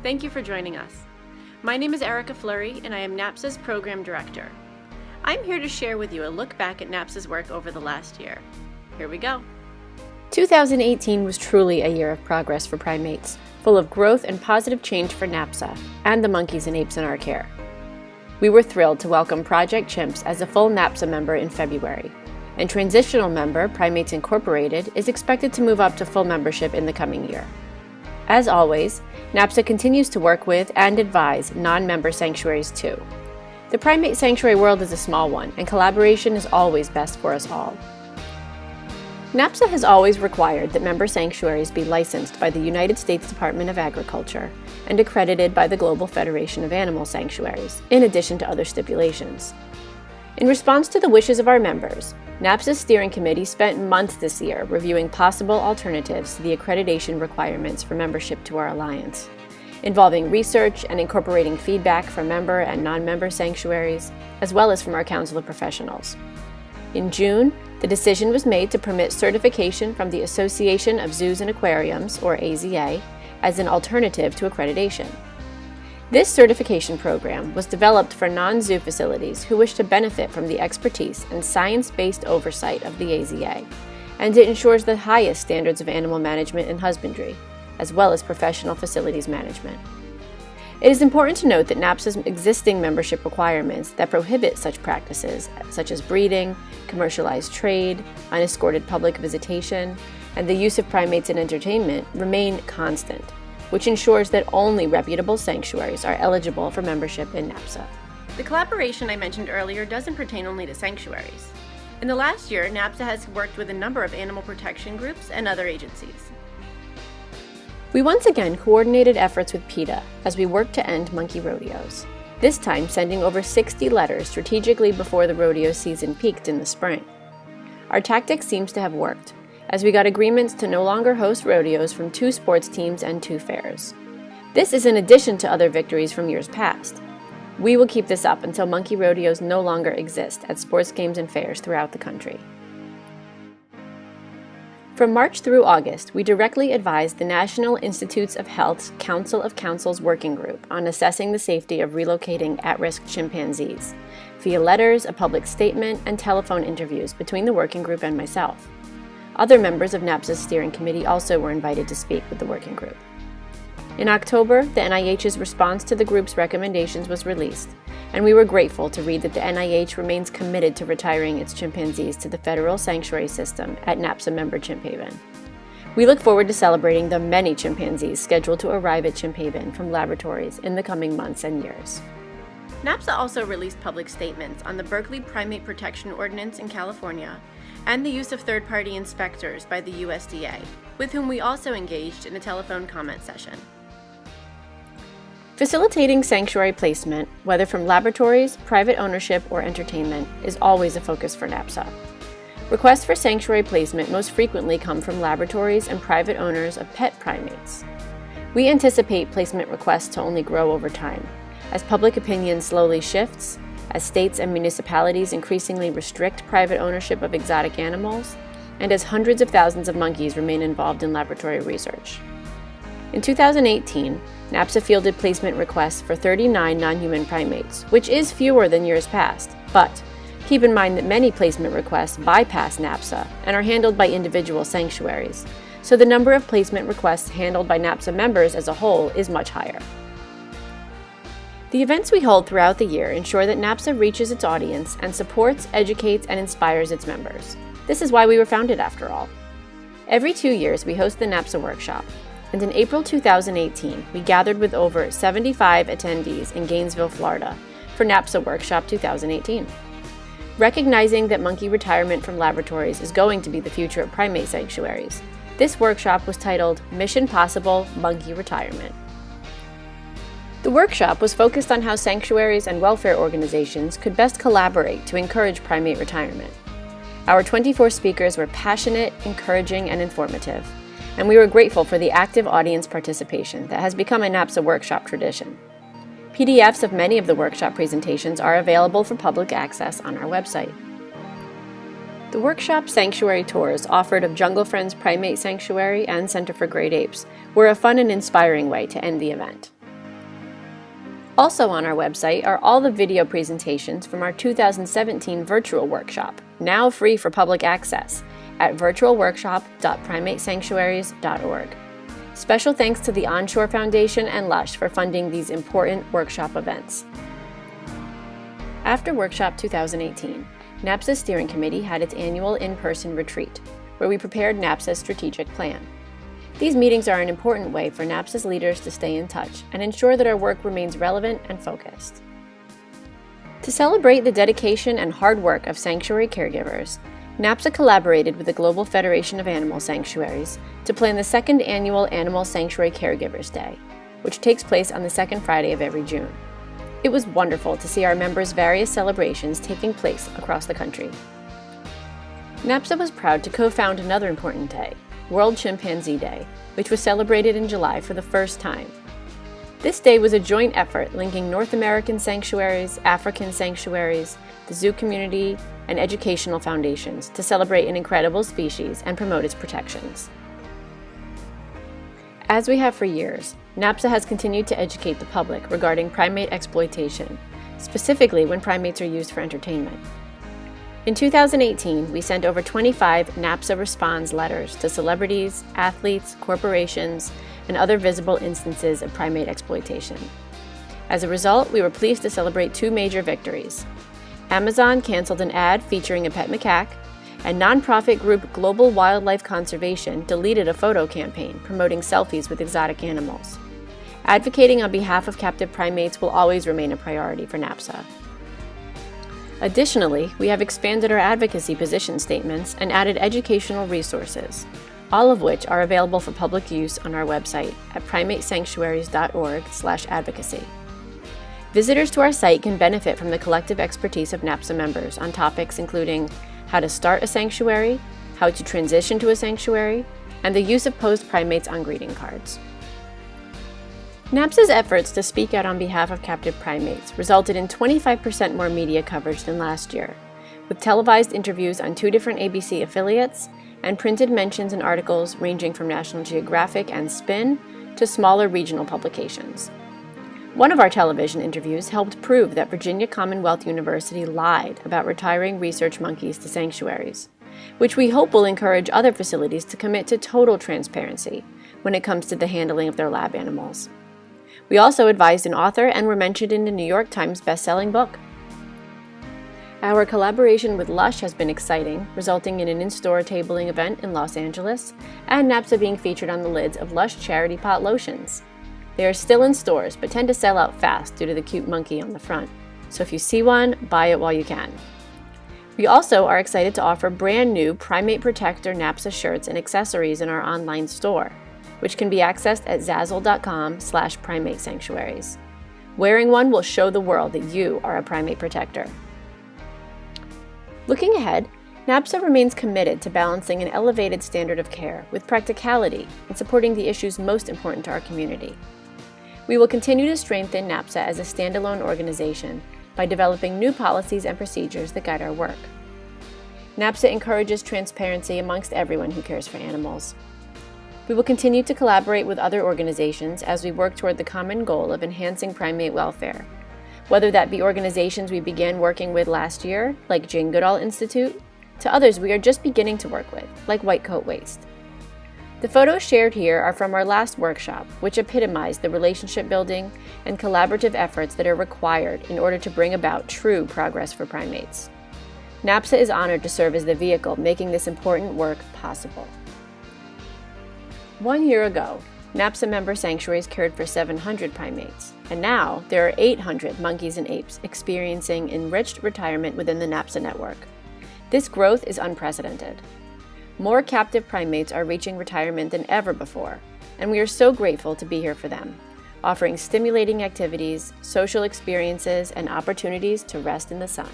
Thank you for joining us. My name is Erika Fleury, and I am NAPSA's Program Director. I'm here to share with you a look back at NAPSA's work over the last year. Here we go. 2018 was truly a year of progress for primates, full of growth and positive change for NAPSA and the monkeys and apes in our care. We were thrilled to welcome Project Chimps as a full NAPSA member in February, and transitional member, Primates Incorporated, is expected to move up to full membership in the coming year. As always, NAPSA continues to work with and advise non-member sanctuaries too. The primate sanctuary world is a small one, and collaboration is always best for us all. NAPSA has always required that member sanctuaries be licensed by the United States Department of Agriculture and accredited by the Global Federation of Animal Sanctuaries, in addition to other stipulations. In response to the wishes of our members, NAPSA's steering committee spent months this year reviewing possible alternatives to the accreditation requirements for membership to our alliance, involving research and incorporating feedback from member and non-member sanctuaries, as well as from our Council of Professionals. In June, the decision was made to permit certification from the Association of Zoos and Aquariums, or AZA, as an alternative to accreditation. This certification program was developed for non-zoo facilities who wish to benefit from the expertise and science-based oversight of the AZA, and it ensures the highest standards of animal management and husbandry, as well as professional facilities management. It is important to note that NAPSA's existing membership requirements that prohibit such practices, such as breeding, commercialized trade, unescorted public visitation, and the use of primates in entertainment, remain constant, which ensures that only reputable sanctuaries are eligible for membership in NAPSA. The collaboration I mentioned earlier doesn't pertain only to sanctuaries. In the last year, NAPSA has worked with a number of animal protection groups and other agencies. We once again coordinated efforts with PETA as we worked to end monkey rodeos, this time sending over 60 letters strategically before the rodeo season peaked in the spring. Our tactic seems to have worked, as we got agreements to no longer host rodeos from 2 sports teams and 2 fairs. This is in addition to other victories from years past. We will keep this up until monkey rodeos no longer exist at sports games and fairs throughout the country. From March through August, we directly advised the National Institutes of Health's Council of Councils Working Group on assessing the safety of relocating at-risk chimpanzees, via letters, a public statement, and telephone interviews between the working group and myself. Other members of NAPSA's steering committee also were invited to speak with the working group. In October, the NIH's response to the group's recommendations was released, and we were grateful to read that the NIH remains committed to retiring its chimpanzees to the federal sanctuary system at NAPSA member Chimp Haven. We look forward to celebrating the many chimpanzees scheduled to arrive at Chimp Haven from laboratories in the coming months and years. NAPSA also released public statements on the Berkeley Primate Protection Ordinance in California and the use of third-party inspectors by the USDA, with whom we also engaged in a telephone comment session. Facilitating sanctuary placement, whether from laboratories, private ownership, or entertainment, is always a focus for NAPSA. Requests for sanctuary placement most frequently come from laboratories and private owners of pet primates. We anticipate placement requests to only grow over time, as public opinion slowly shifts, as states and municipalities increasingly restrict private ownership of exotic animals, and as hundreds of thousands of monkeys remain involved in laboratory research. In 2018, NAPSA fielded placement requests for 39 non-human primates, which is fewer than years past, but keep in mind that many placement requests bypass NAPSA and are handled by individual sanctuaries, so the number of placement requests handled by NAPSA members as a whole is much higher. The events we hold throughout the year ensure that NAPSA reaches its audience and supports, educates, and inspires its members. This is why we were founded, after all. Every 2 years, we host the NAPSA workshop, and in April 2018, we gathered with over 75 attendees in Gainesville, Florida, for NAPSA Workshop 2018. Recognizing that monkey retirement from laboratories is going to be the future of primate sanctuaries, this workshop was titled Mission Possible Monkey Retirement. The workshop was focused on how sanctuaries and welfare organizations could best collaborate to encourage primate retirement. Our 24 speakers were passionate, encouraging, and informative, and we were grateful for the active audience participation that has become a NAPSA workshop tradition. PDFs of many of the workshop presentations are available for public access on our website. The workshop sanctuary tours offered of Jungle Friends Primate Sanctuary and Center for Great Apes were a fun and inspiring way to end the event. Also on our website are all the video presentations from our 2017 virtual workshop, now free for public access, at virtualworkshop.primatesanctuaries.org. Special thanks to the Onshore Foundation and Lush for funding these important workshop events. After Workshop 2018, NAPSA's steering committee had its annual in-person retreat, where we prepared NAPSA's strategic plan. These meetings are an important way for NAPSA's leaders to stay in touch and ensure that our work remains relevant and focused. To celebrate the dedication and hard work of sanctuary caregivers, NAPSA collaborated with the Global Federation of Animal Sanctuaries to plan the second annual Animal Sanctuary Caregivers Day, which takes place on the second Friday of every June. It was wonderful to see our members' various celebrations taking place across the country. NAPSA was proud to co-found another important day, World Chimpanzee Day, which was celebrated in July for the first time. This day was a joint effort linking North American sanctuaries, African sanctuaries, the zoo community, and educational foundations to celebrate an incredible species and promote its protections. As we have for years, NAPSA has continued to educate the public regarding primate exploitation, specifically when primates are used for entertainment. In 2018, we sent over 25 NAPSA Responds letters to celebrities, athletes, corporations, and other visible instances of primate exploitation. As a result, we were pleased to celebrate two major victories. Amazon canceled an ad featuring a pet macaque, and nonprofit group Global Wildlife Conservation deleted a photo campaign promoting selfies with exotic animals. Advocating on behalf of captive primates will always remain a priority for NAPSA. Additionally, we have expanded our advocacy position statements and added educational resources, all of which are available for public use on our website at primatesanctuaries.org/advocacy. Visitors to our site can benefit from the collective expertise of NAPSA members on topics including how to start a sanctuary, how to transition to a sanctuary, and the use of posed primates on greeting cards. NAPSA's efforts to speak out on behalf of captive primates resulted in 25% more media coverage than last year, with televised interviews on 2 different ABC affiliates and printed mentions and articles ranging from National Geographic and Spin to smaller regional publications. One of our television interviews helped prove that Virginia Commonwealth University lied about retiring research monkeys to sanctuaries, which we hope will encourage other facilities to commit to total transparency when it comes to the handling of their lab animals. We also advised an author and were mentioned in the New York Times best-selling book. Our collaboration with Lush has been exciting, resulting in an in-store tabling event in Los Angeles, and NAPSA being featured on the lids of Lush Charity Pot lotions. They are still in stores, but tend to sell out fast due to the cute monkey on the front. So if you see one, buy it while you can. We also are excited to offer brand new Primate Protector NAPSA shirts and accessories in our online store, which can be accessed at zazzle.com/primatesanctuaries. Wearing one will show the world that you are a primate protector. Looking ahead, NAPSA remains committed to balancing an elevated standard of care with practicality and supporting the issues most important to our community. We will continue to strengthen NAPSA as a standalone organization by developing new policies and procedures that guide our work. NAPSA encourages transparency amongst everyone who cares for animals. We will continue to collaborate with other organizations as we work toward the common goal of enhancing primate welfare, whether that be organizations we began working with last year, like Jane Goodall Institute, to others we are just beginning to work with, like White Coat Waste. The photos shared here are from our last workshop, which epitomized the relationship building and collaborative efforts that are required in order to bring about true progress for primates. NAPSA is honored to serve as the vehicle making this important work possible. 1 year ago, NAPSA member sanctuaries cared for 700 primates, and now there are 800 monkeys and apes experiencing enriched retirement within the NAPSA network. This growth is unprecedented. More captive primates are reaching retirement than ever before, and we are so grateful to be here for them, offering stimulating activities, social experiences, and opportunities to rest in the sun.